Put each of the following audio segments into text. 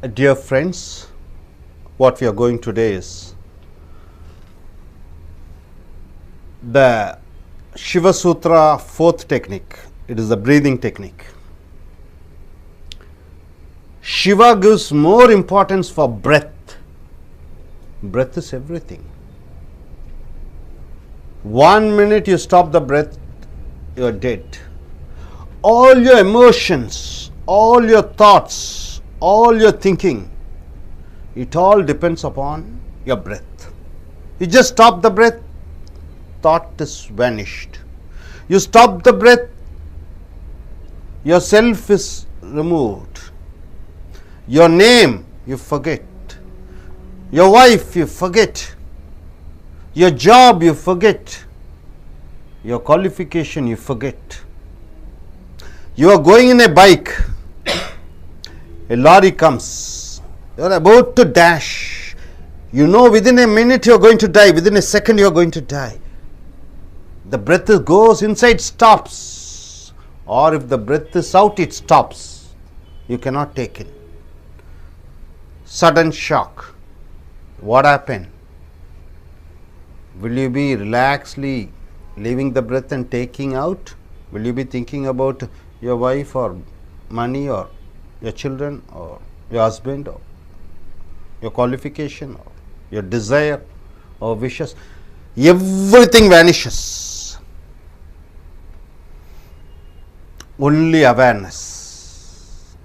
Dear friends, what we are going today is the Shiva Sutra fourth technique. It is the breathing technique. Shiva gives more importance for breath. Breath is everything. 1 minute you stop the breath, you are dead. All your emotions, all your thoughts, all your thinking, it all depends upon your breath. You just stop the breath, thought is vanished. You stop the breath, yourself is removed. Your name you forget. Your wife you forget. Your job you forget. Your qualification you forget. You are going in a bike. A lorry comes. You are about to dash. You know within a minute you are going to die. Within a second you are going to die. The breath goes inside, stops. Or if the breath is out, it stops. You cannot take it. Sudden shock. What happened? Will you be relaxedly leaving the breath and taking out? Will you be thinking about your wife or money or your children or your husband or your qualification or your desire or wishes? Everything vanishes. Only awareness.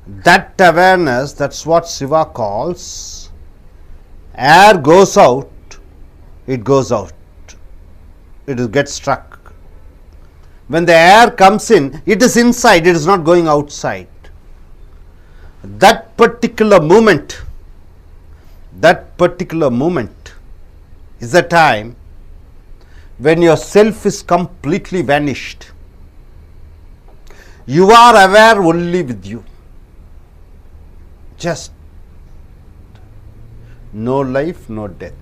That awareness, that's what Siva calls, air goes out, it goes out. It gets struck. When the air comes in, it is inside, it is not going outside. That particular moment is the time when your self is completely vanished. You are aware only with you. Just no life, no death.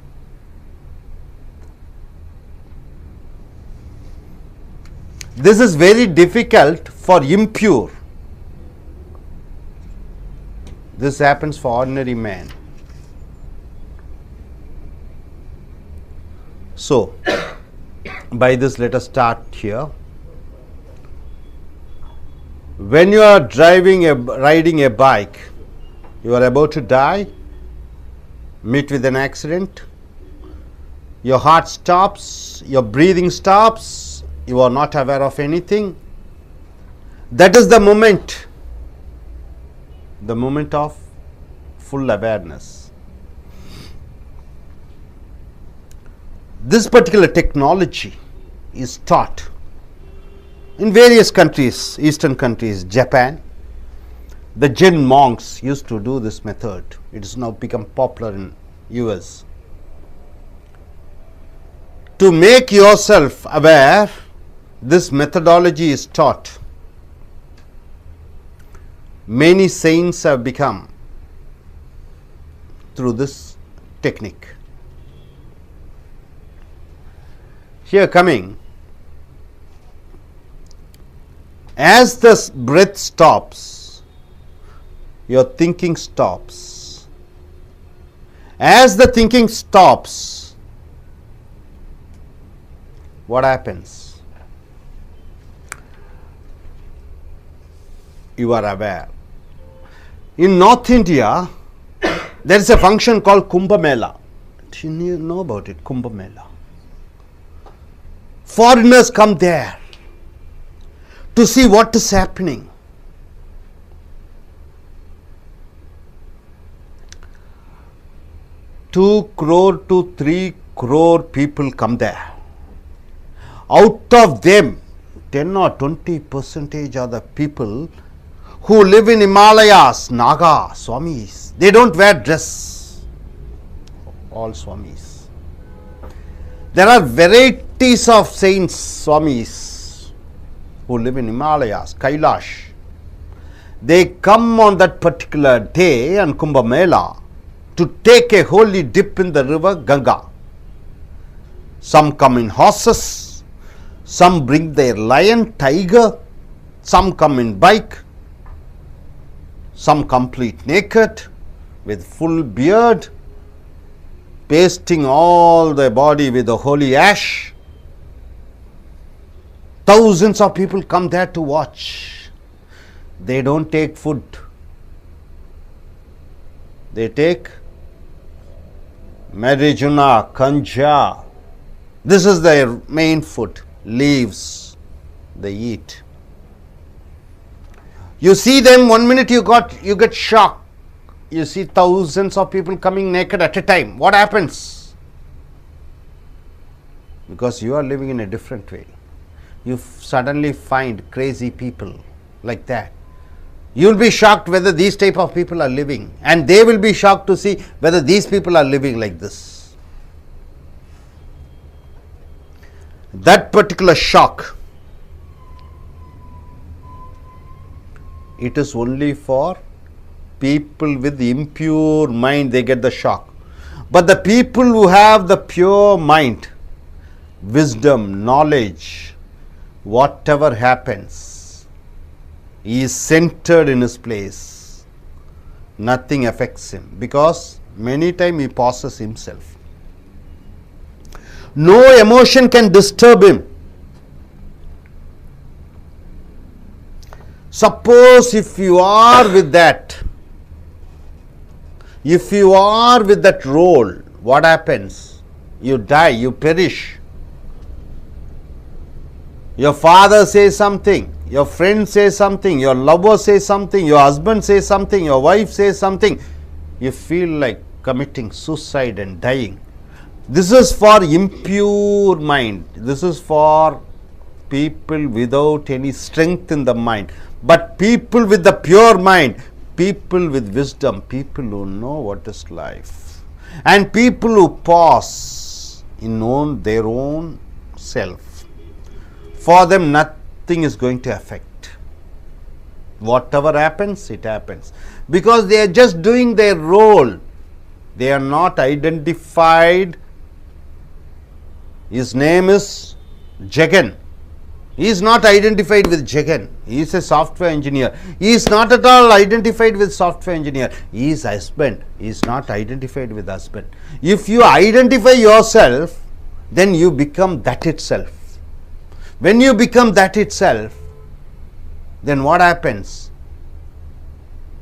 This is very difficult for impure. This happens for ordinary man. So, by this let us start here. When you are riding a bike, you are about to die, meet with an accident, your heart stops, your breathing stops, you are not aware of anything. That is the moment of full awareness. This particular technology is taught in various countries, Eastern countries, Japan. The Zen monks used to do this method. It has now become popular in US. To make yourself aware, this methodology is taught. Many saints have become through this technique. Here coming, as the breath stops, your thinking stops. As the thinking stops, what happens? You are aware. In North India, there is a function called Kumbh Mela. Do you know about it? Kumbh Mela. Foreigners come there to see what is happening. 2 crore to 3 crore people come there. Out of them, 10 or 20% are the people who live in Himalayas, Naga, Swamis. They don't wear dress. All Swamis. There are varieties of saints, Swamis, who live in Himalayas, Kailash. They come on that particular day and Kumbh Mela to take a holy dip in the river Ganga. Some come in horses, some bring their lion, tiger, some come in bike. some complete naked with full beard, pasting all their body with the holy ash. Thousands of people come there to watch. They don't take food. They take marijuana, ganja. This is their main food. Leaves they eat. You see them, 1 minute you get shocked. You see thousands of people coming naked at a time. What happens? Because you are living in a different way. You suddenly find crazy people like that. You will be shocked whether these type of people are living, and they will be shocked to see whether these people are living like this. That particular shock, it is only for people with impure mind, they get the shock. But the people who have the pure mind, wisdom, knowledge, whatever happens, he is centered in his place. Nothing affects him, because many times he pauses himself. No emotion can disturb him. Suppose if you are with that, role, what happens? You die, you perish. Your father says something, your friend says something, your lover says something, your husband says something, your wife says something. You feel like committing suicide and dying. This is for impure mind. This is for people without any strength in the mind. But people with the pure mind, people with wisdom, people who know what is life, and people who pause in their own self, for them nothing is going to affect. Whatever happens, it happens. Because they are just doing their role. They are not identified. His name is Jagan. He is not identified with Jagan. He is a software engineer. He is not at all identified with software engineer. He is husband. He is not identified with husband. If you identify yourself, then you become that itself. When you become that itself, then what happens?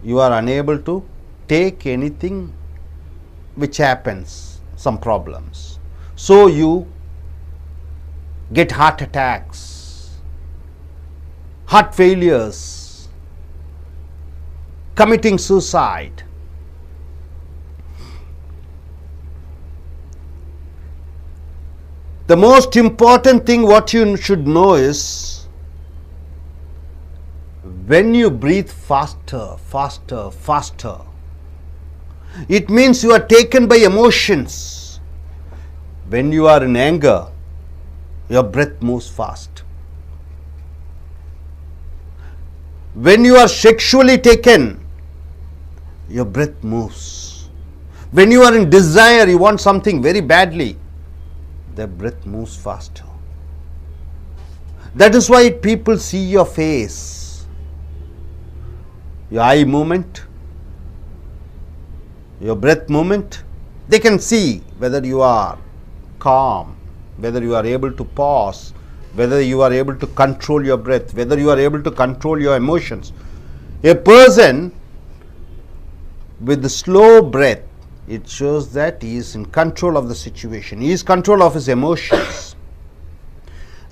You are unable to take anything which happens, some problems. So you get heart attacks, heart failures, committing suicide. The most important thing what you should know is, when you breathe faster, faster, faster, it means you are taken by emotions. When you are in anger, your breath moves fast. When you are sexually taken, your breath moves. When you are in desire, you want something very badly, the breath moves faster. That is why people see your face, your eye movement, your breath movement. They can see whether you are calm, whether you are able to pause, whether you are able to control your breath, whether you are able to control your emotions. A person with the slow breath, it shows that he is in control of the situation. He is control of his emotions.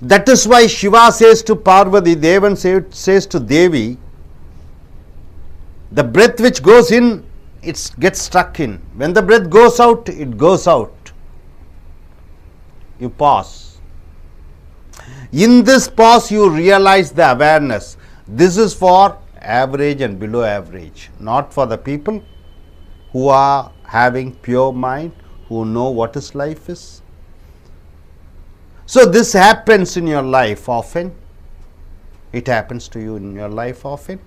That is why Shiva says to Parvati, Devan says to Devi, the breath which goes in, it gets stuck in. When the breath goes out, it goes out. You pause. In this pause, you realize the awareness. This is for average and below average, not for the people who are having pure mind, who know what is life is. So this happens in your life often. It happens to you in your life often.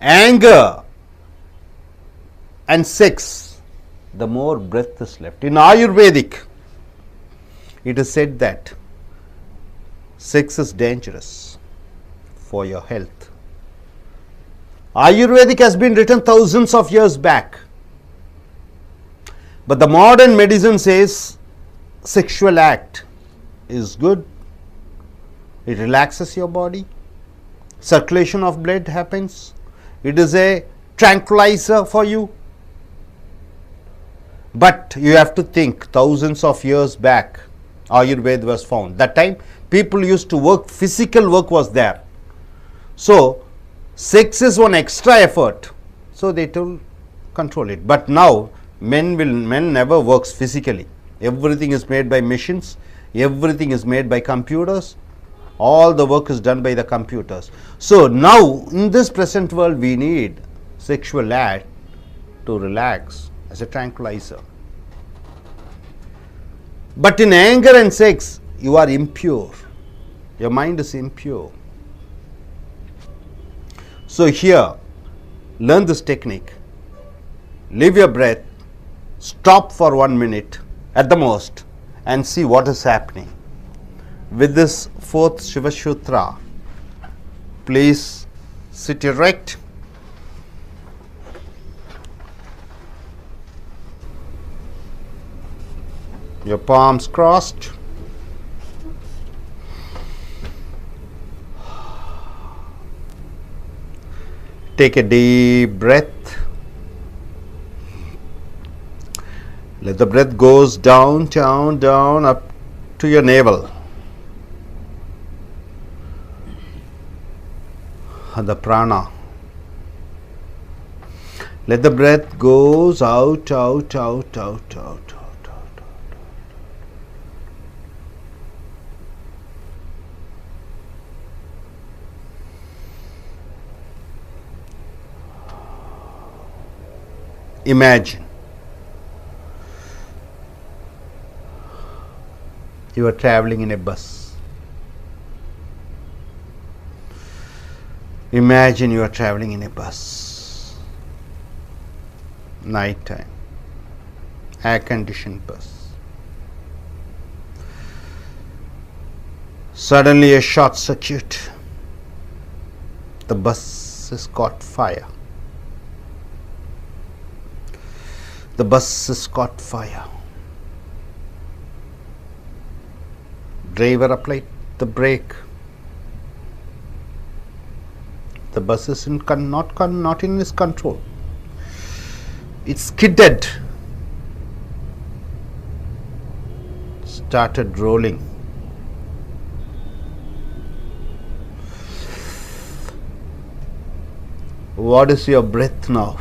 Anger and sex, the more breath is left. In Ayurvedic, it is said that sex is dangerous. for your health. Ayurvedic has been written thousands of years back. But the modern medicine says sexual act is good. It relaxes your body. Circulation of blood happens. It is a tranquilizer for you. But you have to think, thousands of years back, Ayurveda was found. That time, people used to work, physical work was there. So, sex is one extra effort. So, they will control it. But now, men never works physically. Everything is made by machines. Everything is made by computers. All the work is done by the computers. So, now, in this present world, we need sexual act to relax as a tranquilizer. But in anger and sex, you are impure. Your mind is impure. So here, learn this technique. Leave your breath, stop for 1 minute at the most and see what is happening. With this fourth Shiva Sutra, please sit erect. Your palms crossed. Take a deep breath. Let the breath goes down, down, down up to your navel. And the prana. Let the breath goes out, out, out, out, out. Imagine you are traveling in a bus. Imagine you are traveling in a bus. Night time. Air conditioned bus. Suddenly a short circuit. The bus has caught fire. The bus has caught fire. Driver applied the brake. The bus is not in his control. It skidded. Started rolling. What is your breath now?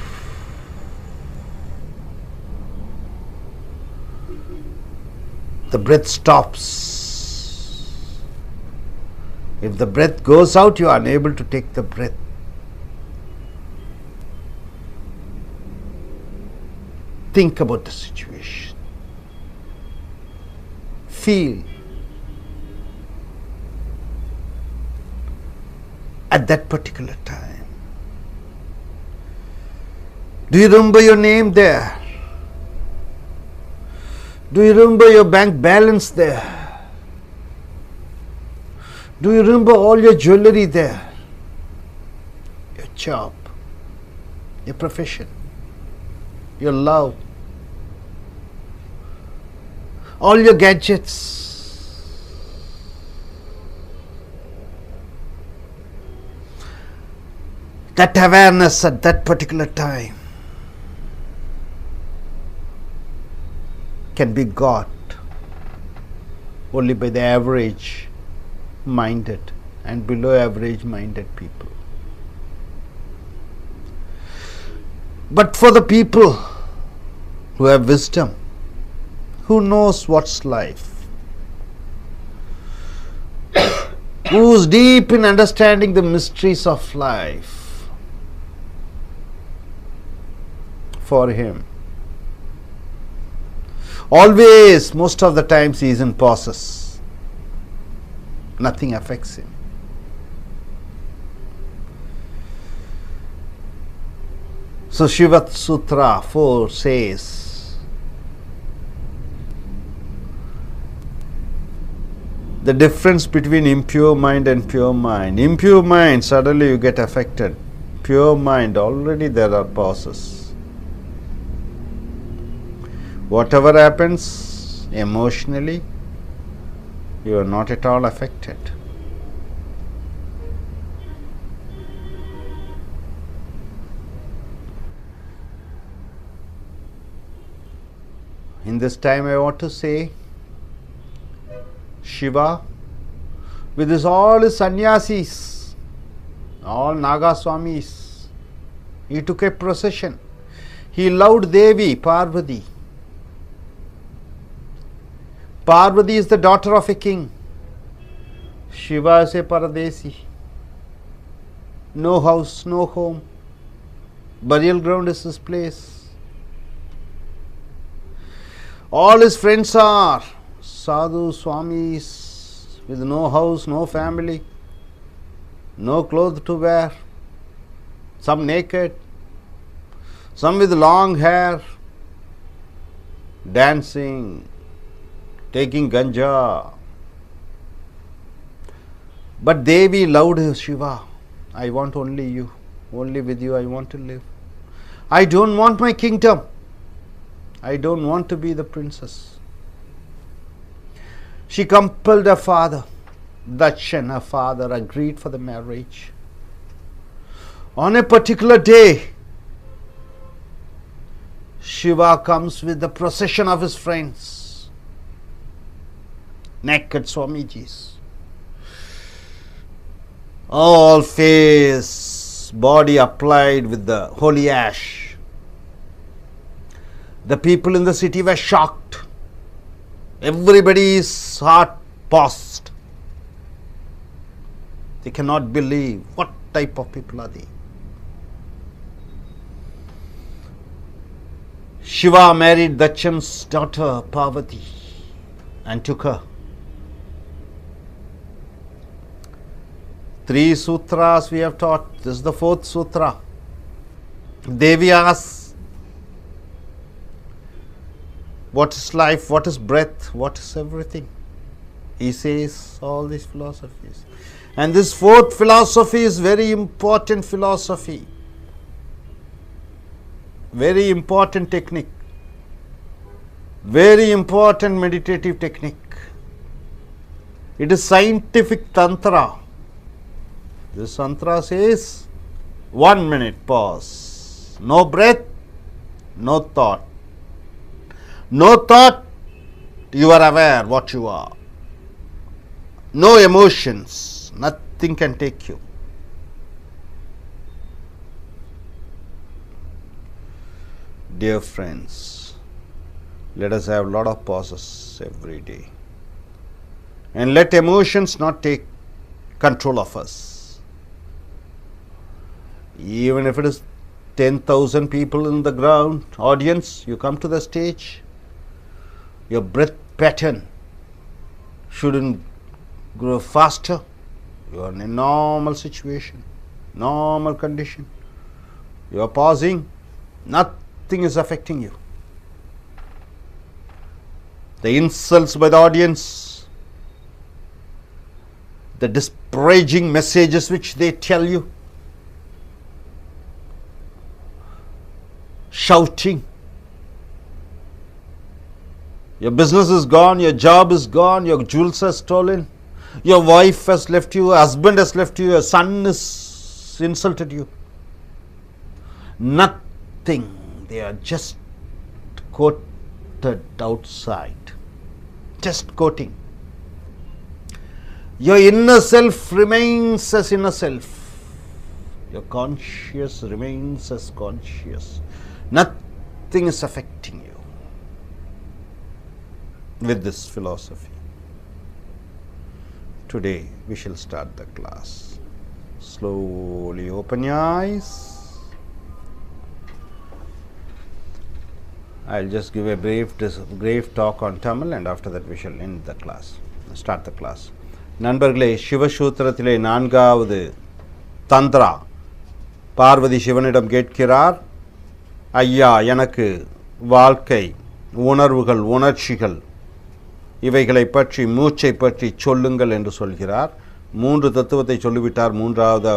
The breath stops. If the breath goes out, you are unable to take the breath. Think about the situation. Feel. At that particular time. Do you remember your name there? Do you remember your bank balance there? Do you remember all your jewelry there? Your job, your profession, your love, all your gadgets. That awareness at that particular time can be got only by the average minded and below average minded people. But for the people who have wisdom, who knows what's life, who is deep in understanding the mysteries of life, for him, always, most of the times he is in pauses. Nothing affects him. So Shiva Sutra 4 says, The difference between impure mind and pure mind. Impure mind, suddenly you get affected. Pure mind, already there are pauses. Whatever happens emotionally, you are not at all affected. In this time I want to say, Shiva, with all his sannyasis, all Naga Swamis, he took a procession. He loved Devi, Parvati. Parvati is the daughter of a king. Shiva is a paradesi. No house, no home. Burial ground is his place. All his friends are sadhu, swamis, with no house, no family, no clothes to wear, some naked, some with long hair, dancing, taking ganja. But Devi loved Shiva. I want only you, only with you I want to live. I don't want my kingdom. I don't want to be the princess. She compelled her father. Dakshan, her father, agreed for the marriage. On a particular day, Shiva comes with the procession of his friends, naked Swamijis, all face, body applied with the holy ash. The people in the city were shocked. Everybody's heart paused. They cannot believe. What type of people are they? Shiva married Dakshan's daughter Parvati and took her. 3 sutras we have taught. This is the 4th sutra. Devi asks, what is life? What is breath? What is everything? He says all these philosophies. And this 4th philosophy is very important philosophy. Very important technique. Very important meditative technique. It is scientific tantra. This tantra says 1 minute pause. No breath, no thought. No thought, you are aware what you are. No emotions, nothing can take you. Dear friends, let us have a lot of pauses every day. And let emotions not take control of us. Even if it is 10,000 people in the ground, audience, you come to the stage. Your breath pattern shouldn't grow faster. You are in a normal situation, normal condition. You are pausing, nothing is affecting you. The insults by the audience, the disparaging messages which they tell you, shouting. Your business is gone, your job is gone, your jewels are stolen, your wife has left you, your husband has left you, your son has insulted you. Nothing. They are just quoted outside. Just quoting. Your inner self remains as inner self. Your conscious remains as conscious. Nothing is affecting you with this philosophy. Today we shall start the class. Slowly open your eyes. I will just give a brief talk on Tamil, and after that we shall end the class, start the class. நண்பர்களே, சிவசூத்திரத்திலே 4வது தந்திரா. பார்வதி சிவனிடம் கேட்கிறார், ஐயா, எனக்கு வாழ்க்கை, உணர்வுகள், உணர்ச்சிகள் இவைகளை பற்றி மூச்சை பற்றி சொல்லுங்கள் என்று சொல்கிறார். 3 தத்துவத்தை சொல்லிவிட்டார். 3வது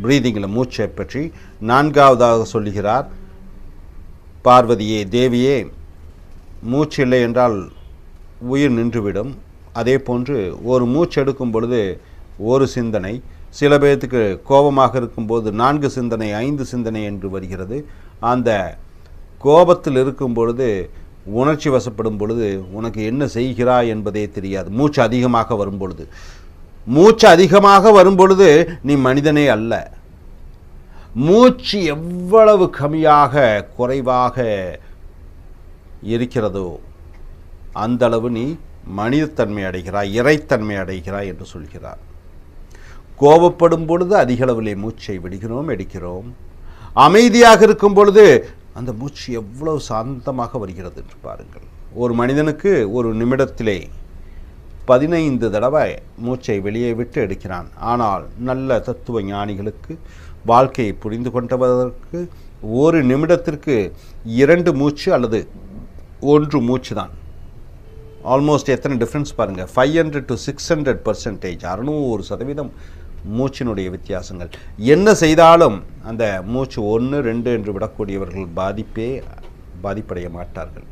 பிரீதிங்கில் மூச்சை பற்றி. 4வதாக சொல்லுகிறார், பார்வதியே தேவியே, மூச்சு இல்லை என்றால் உயிர் நின்றுவிடும். அதே போன்று ஒரு மூச்சு எடுக்கும் பொழுது ஒரு சிந்தனை, சில பேர்த்துக்கு கோபமாக இருக்கும்போது 4 சிந்தனை 5 சிந்தனை என்று வருகிறது. அந்த கோபத்தில் இருக்கும் பொழுது, உணர்ச்சி வசப்படும் பொழுது உனக்கு என்ன செய்கிறாய் என்பதே தெரியாது. மூச்சு அதிகமாக வரும் பொழுது, மூச்சு அதிகமாக வரும் பொழுது நீ மனிதனே அல்ல. மூச்சு எவ்வளவு கம்மியாக குறைவாக இருக்கிறதோ அந்த அளவு நீ மனிதத்தன்மை அடைகிறாய், இறைத்தன்மை அடைகிறாய் என்று சொல்கிறார். கோபப்படும் பொழுது அதிக அளவிலே மூச்சை விடுகிறோம், எடுக்கிறோம். அமைதியாக இருக்கும் பொழுது அந்த மூச்சு எவ்வளவு சாந்தமாக வருகிறது என்று பாருங்கள். ஒரு மனிதனுக்கு ஒரு நிமிடத்திலே 15 தடவை மூச்சை வெளியே விட்டு எடுக்கிறான். ஆனால் நல்ல தத்துவ ஞானிகளுக்கு, வாழ்க்கையை புரிந்து கொண்டவதற்கு ஒரு நிமிடத்திற்கு 2 மூச்சு அல்லது 1 மூச்சு தான். ஆல்மோஸ்ட் எத்தனை டிஃப்ரென்ஸ் பாருங்கள், 500 to 600%, 600% மூச்சினுடைய வித்தியாசங்கள். என்ன செய்தாலும் அந்த மூச்சு 1, 2 என்று விடக்கூடியவர்கள் பாதிப்படைய மாட்டார்கள்.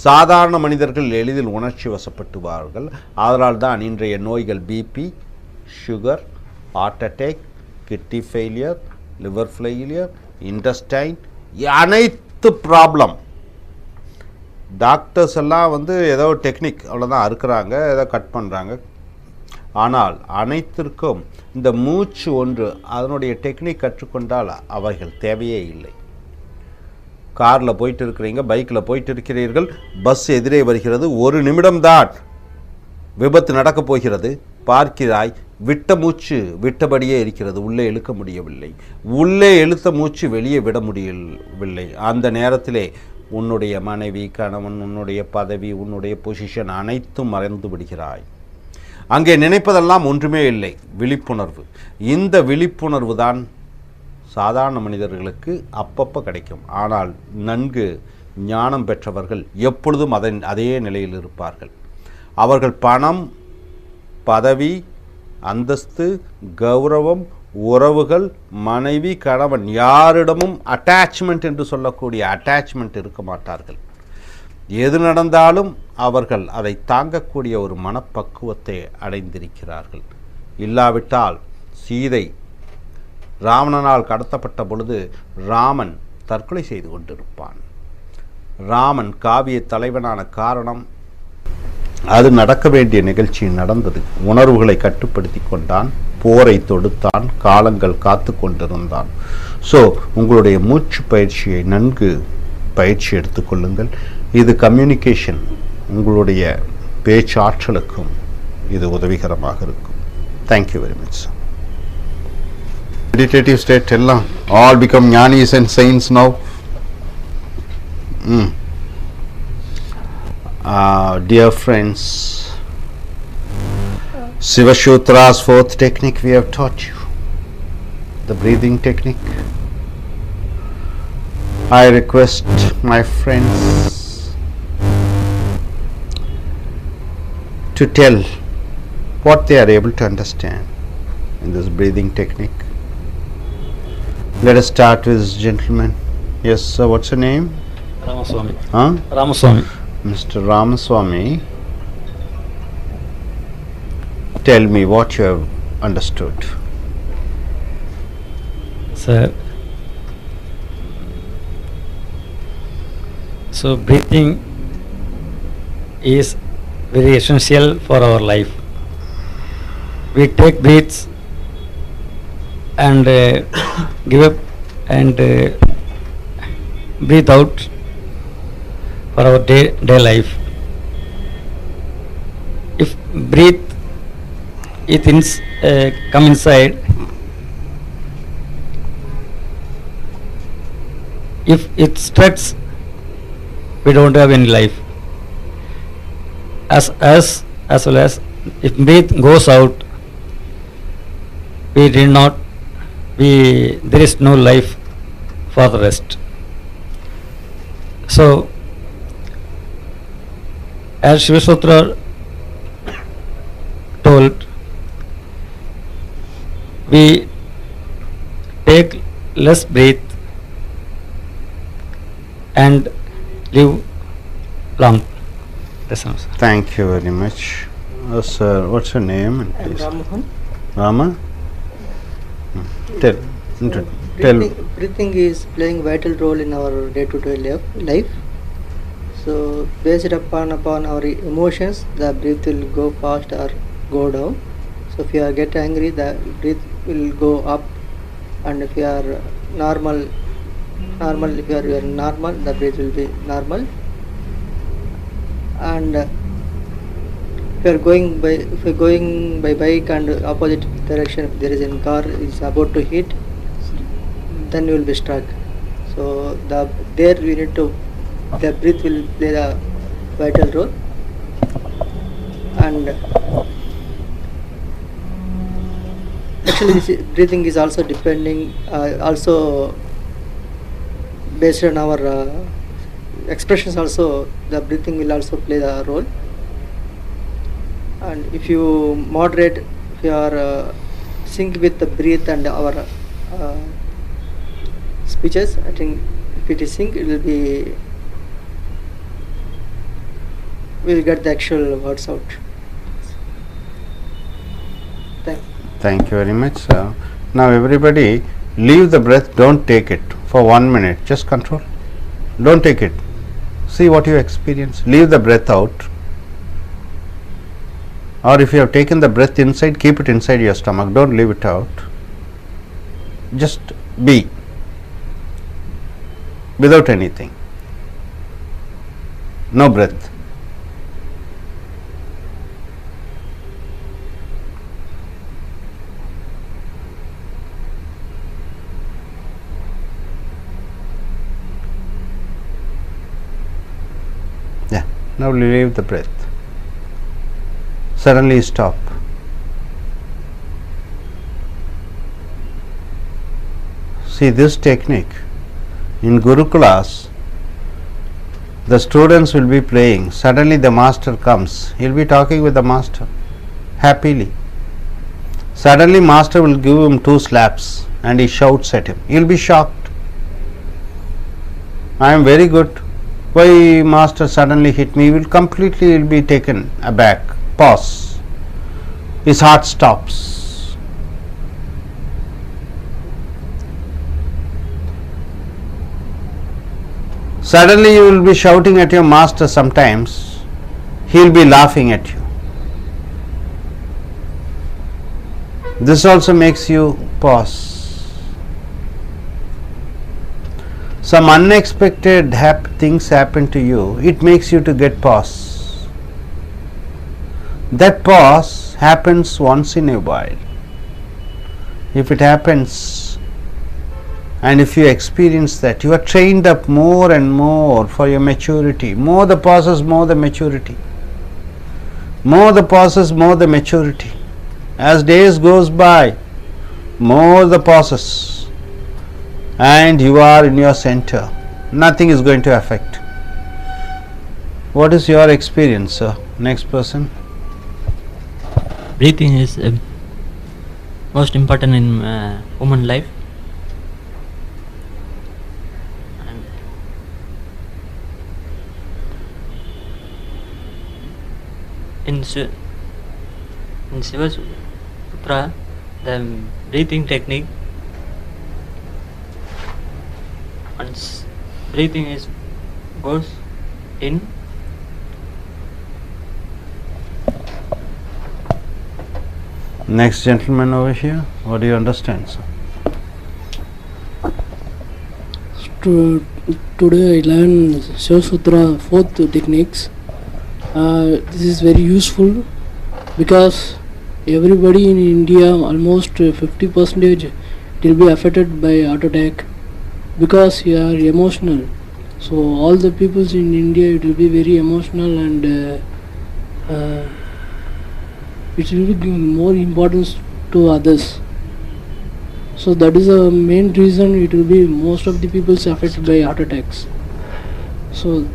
சாதாரண மனிதர்கள் எளிதில் உணர்ச்சி வசப்பட்டுவார்கள். அதனால் தான் இன்றைய நோய்கள் BP, sugar, heart attack, kidney failure, liver failure, intestine, அனைத்து ப்ராப்ளம். டாக்டர்ஸ் எல்லாம் ஏதோ டெக்னிக் அவ்வளோதான் அறுக்கிறாங்க, ஏதோ கட் பண்ணுறாங்க. ஆனால் அனைத்திற்கும் இந்த மூச்சு ஒன்று, அதனுடைய டெக்னிக் கற்றுக்கொண்டால் அவைகள் தேவையே இல்லை. காரில் போயிட்டு இருக்கிறீங்க, பைக்கில் போயிட்டு இருக்கிறீர்கள், பஸ் எதிரே வருகிறது, 1 நிமிடம்தான் விபத்து நடக்கப் போகிறது, பார்க்கிறாய், விட்ட மூச்சு விட்டபடியே இருக்கிறது, உள்ளே இழுக்க முடியவில்லை. உள்ளே இழுத்த மூச்சு வெளியே விட முடியவில்லை. அந்த நேரத்திலே உன்னுடைய மனைவி, கணவன், உன்னுடைய பதவி, உன்னுடைய பொசிஷன் அனைத்தும் மறைந்து விடுகிறாய். அங்கே நினைப்பதெல்லாம் ஒன்றுமே இல்லை, விழிப்புணர்வு. இந்த விழிப்புணர்வு தான் சாதாரண மனிதர்களுக்கு அப்பப்போ கிடைக்கும். ஆனால் நன்கு ஞானம் பெற்றவர்கள் எப்பொழுதும் அதே நிலையில் இருப்பார்கள். அவர்கள் பணம், பதவி, அந்தஸ்து, கௌரவம், உறவுகள், மனைவி, கணவன், யாரிடமும் அட்டாச்மெண்ட் என்று சொல்லக்கூடிய அட்டாச்மெண்ட் இருக்க மாட்டார்கள். எது நடந்தாலும் அவர்கள் அதை தாங்கக்கூடிய ஒரு மனப்பக்குவத்தை அடைந்திருக்கிறார்கள். இல்லாவிட்டால் சீதை ராவணனால் கடத்தப்பட்ட பொழுது ராமன் தற்கொலை செய்து கொண்டிருப்பான். ராமன் காவிய தலைவனான காரணம், அது நடக்க வேண்டிய நிகழ்ச்சி நடந்தது. உணர்வுகளை கட்டுப்படுத்தி கொண்டான், போரை தொடுத்தான், காலங்கள் காத்து கொண்டிருந்தான். ஸோ உங்களுடைய மூச்சு பயிற்சியை நன்கு பயிற்சி எடுத்துக்கொள்ளுங்கள். இது கம்யூனிகேஷன், உங்களுடைய பேச்சாற்றலுக்கும் இது உதவிகரமாக இருக்கும். Thank you very much. Meditative state எல்லாம் all become jnanis and saints now. Dear friends, Siva Sutra's 4th technique we have taught you, the breathing technique. I request my friends to tell what they are able to understand in this breathing technique. Let us start with this gentleman. Yes, sir, what's your name? Ramaswamy. Huh? Ramaswamy. Mr. Ramaswamy, tell me what you have understood. Sir, so breathing is very essential for our life. We take breaths and give up and breathe out for our day life. If breathe it come inside, if it struts, we don't have any life. As well as if breath goes out, there is no life for the rest. So as Shiva Sutra we take less breath and live long. That's all, sir. Thank you very much. Sir, what's your name? And I'm please. Rammohan. Rama? Tell. Breathing is playing vital role in our day-to-day life. So based upon our emotions, the breath will go fast or go down. So if you are get angry, the breath will go up, and if you are normal, if you are normal, the breath will be normal. And if you are going by bike and opposite direction, if there is a car is about to hit, then you will be struck. So there we need to, the breath will play the vital role. And actually this breathing is also depending, also based on our expressions also, the breathing will also play the role. And if you moderate, if you are sync with the breath and our speeches, I think if it is sync, it will be, we will get the actual words out. Thank you very much, sir. Now everybody leave the breath, don't take it for 1 minute, just control. Don't take it. See what you experience. Leave the breath out. Or if you have taken the breath inside, keep it inside your stomach. Don't leave it out. Just be without anything. No breath. Yeah. Now leave the breath. Suddenly stop. See this technique in Gurukulas, the students will be playing, suddenly the master comes, he will be talking with the master happily. Suddenly master will give him 2 slaps and he shouts at him. He will be shocked. I am very good. Why master suddenly hit me? He will be taken aback. Pause. His heart stops. Suddenly you will be shouting at your master sometimes. He will be laughing at you. This also makes you pause. Some unexpected things happen to you. It makes you to get pause. That pause happens once in a while. If it happens and if you experience that, you are trained up more and more for your maturity. More the pauses, more the maturity. More the pauses, more the maturity. As days goes by, more the pauses, and you are in your center. Nothing is going to affect. What is your experience, sir? Next person. Breathing is most important in human life. And in Siva Sutra, the breathing technique, once breathing is goes in, Next gentleman over here, what do you understand, sir? Today I learned Siva Sutra 4th techniques. This is very useful because everybody in India, almost 50% will be affected by heart attack because you are emotional. So all the peoples in India, it will be very emotional, and it will be giving more importance to others. So that is the main reason it will be most of the people affected by heart attacks. So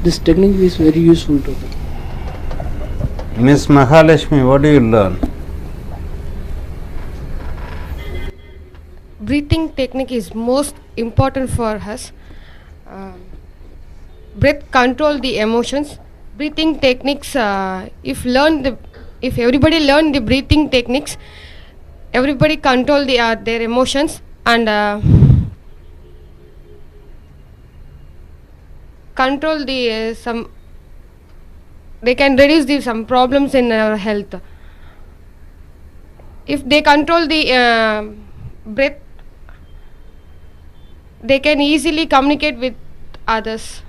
this technique is very useful to them. Miss Mahalakshmi, what do you learn? breathing technique is most important for us. Breath control the emotions. Breathing techniques, if everybody learn the breathing techniques, everybody control their emotions and control the some. They can reduce some problems in our health. If they control the breath, they can easily communicate with others.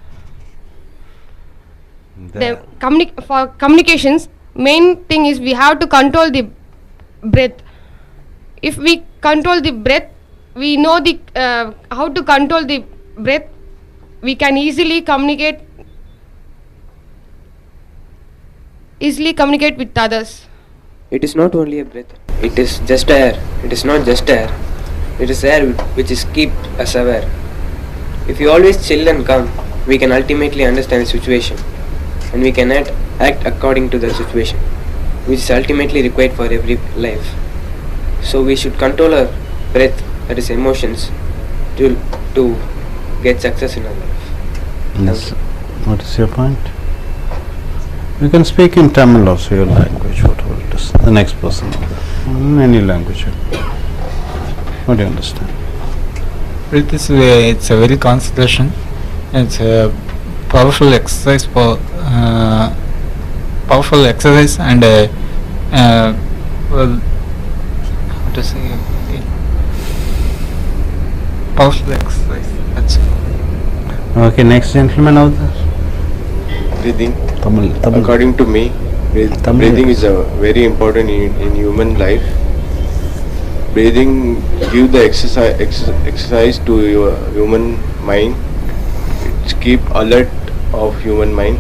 For communications, main thing is we have to control the breath. If we control the breath, we know the how to control the breath. We can easily communicate with others. It is not only a breath. It is just air. It is not just air. It is air which is keep us aware. If we always chill and calm, we can ultimately understand the situation, and we can act according to the situation, which is ultimately required for every life. So we should control our breath, that is emotions, to get success in our life. Yes. What is your point? You can speak in Tamil also, your language, whatever it is. The next person, in any language. What do you understand? Breath is it's a very concentration. It's a powerful exercise and well, how to say powerful exercise. That's it. Okay, next gentleman out there. Breathing. Tamil. According to me, breathing is very important in human life. Breathing give the exercise to your human mind. It keep alert of human mind.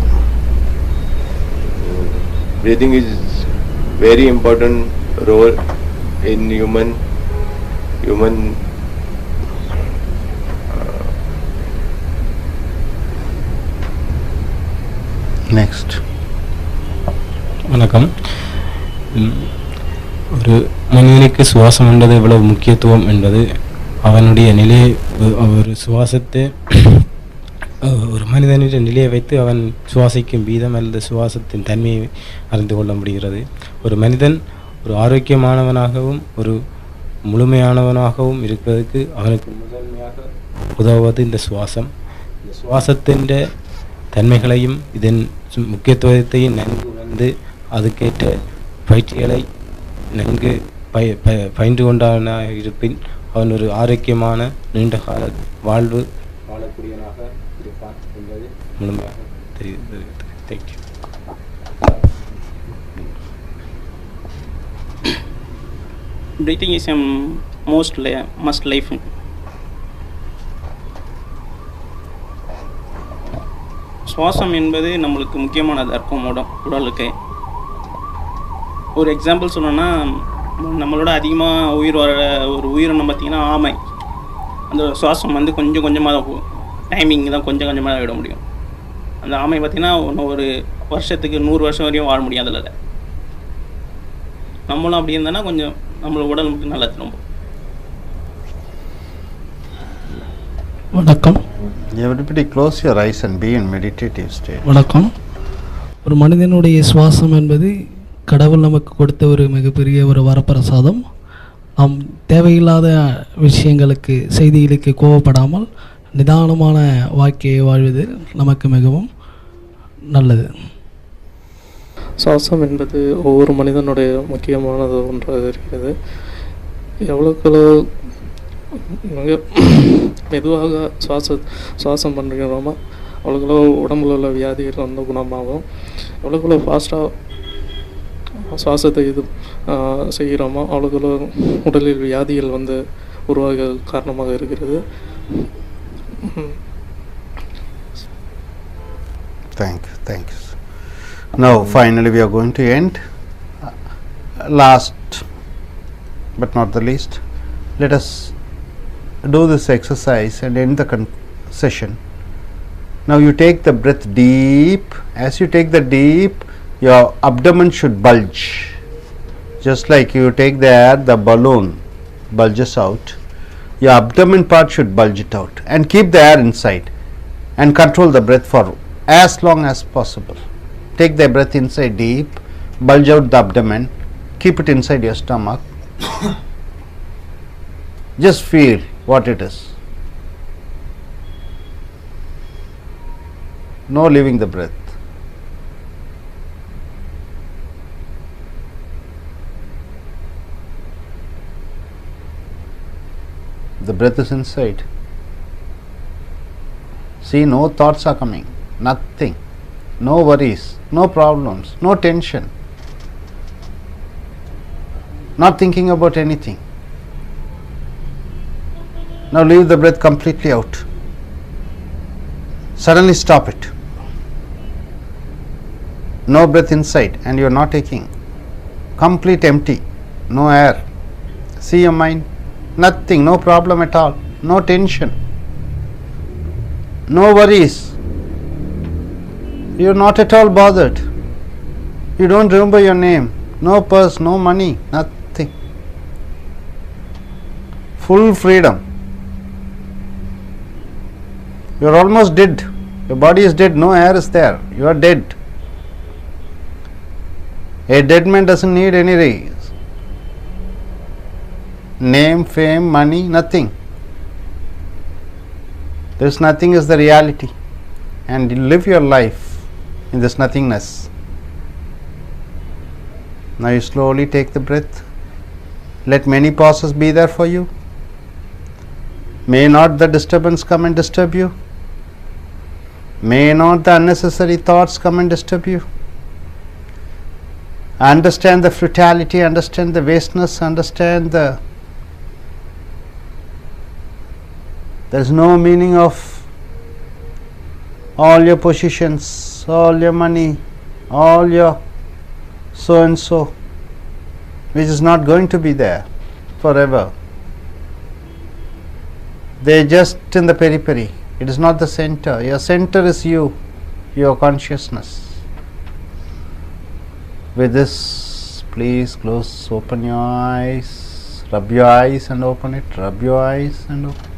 Breathing is very important role in human next. வணக்கம். ஒரு மனிதனுக்கு சுவாசம் என்பது எவ்வளவு முக்கியத்துவம் என்பது அவனுடைய நிலையை, ஒரு சுவாசத்தை ஒரு மனிதனுடைய நிலையை வைத்து அவன் சுவாசிக்கும் வீதம் அல்லது சுவாசத்தின் தன்மையை அறிந்து கொள்ள முடிகிறது. ஒரு மனிதன் ஒரு ஆரோக்கியமானவனாகவும் ஒரு முழுமையானவனாகவும் இருப்பதற்கு அவனுக்கு முதன்மையாக உதவுவது இந்த சுவாசம். இந்த சுவாசத்தின் தன்மைகளையும் இதன் முக்கியத்துவத்தையும் நன்கு உணர்ந்து அதுக்கேற்ற பயிற்சிகளை நன்கு பயின்று கொண்டான இருப்பின் அவன் ஒரு ஆரோக்கியமான நீண்டகால வாழ்வு வாழக்கூடியவனாக இருப்பான் என்பது முழுமையாக தெரிகிறது. Thank you. Breathing is a must life. சுவாசம் என்பது நம்மளுக்கு முக்கியமானதாக இருக்கும் உடலுக்கு. ஒரு எக்ஸாம்பிள் சொல்லணும்னா, நம்மளோட அதிகமாக உயிர் வர ஒரு உயிரினம் பார்த்திங்கன்னா ஆமை. அந்த சுவாசம் வந்து கொஞ்சம் கொஞ்சமாக டைமிங் தான் கொஞ்சம் கொஞ்சமாக தான் விட முடியும். அந்த ஆமை பார்த்திங்கன்னா ஒரு வருஷத்துக்கு 100 வருஷம் வரையும் வாழ முடியும். அதில் நம்மளும் அப்படி இருந்தோன்னா கொஞ்சம் நம்மளோட உடலுக்கு நல்லது. ரொம்ப வணக்கம். Everybody close your eyes and be in meditative state. வணக்கம். ஒரு மனிதனுடைய சுவாசம் என்பது கடவுள் நமக்கு கொடுத்த ஒரு மிகப்பெரிய ஒரு வரப்பிரசாதம். நாம் தேவையில்லாத விஷயங்களுக்கு, செய்திகளுக்கு கோவப்படாமல் நிதானமான வாழ்க்கையை வாழ்வது நமக்கு மிகவும் நல்லது. சுவாசம் என்பது ஒவ்வொரு மனிதனுடைய முக்கியமானது ஒன்றாக இருக்கிறது. எவ்வளோக்கு மிக மெதுவாக சுவாசம் பண்ணுறோமோ அவ்வளோக்குள்ள உடம்புல உள்ள வியாதிகள் வந்து குணமாகும். எவ்வளோக்குள்ள ஃபாஸ்ட்டாக சுவாசத்தை செய்கிறோமோ அவ்வளோக்குள்ள உடலில் வியாதிகள் வந்து உருவாக காரணமாக இருக்கிறது. Thanks. Now finally we are going to end. Last but not the least, let us do this exercise and end the session. Now you take the breath deep. As you take the deep, your abdomen should bulge. Just like you take the air, the balloon bulges out. Your abdomen part should bulge it out and keep the air inside and control the breath for as long as possible. Take the breath inside deep, bulge out the abdomen, keep it inside your stomach. Just feel what it is. No leaving the breath. The breath is inside. See, no thoughts are coming, nothing, no worries, no problems, no tension, not thinking about anything. Now leave the breath completely out. Suddenly stop it. No breath inside and you are not taking. Complete empty, no air. See your mind, nothing, no problem at all, no tension, no worries. You are not at all bothered. You don't remember your name, no purse, no money, nothing. Full freedom. You are almost dead. Your body is dead, no air is there. You are dead. A dead man doesn't need any raise. Name, fame, money, nothing. This nothing is the reality. And you live your life in this nothingness. Now you slowly take the breath. Let many pauses be there for you. May not the disturbance come and disturb you. May not the unnecessary thoughts come and disturb you. Understand the futility, understand the wasteness, understand there is no meaning of all your positions, all your money, all your so and so, which is not going to be there forever. They are just in the periphery. It is not the center. Your center is you, your consciousness. With this, please open your eyes, rub your eyes and open it, rub your eyes and open.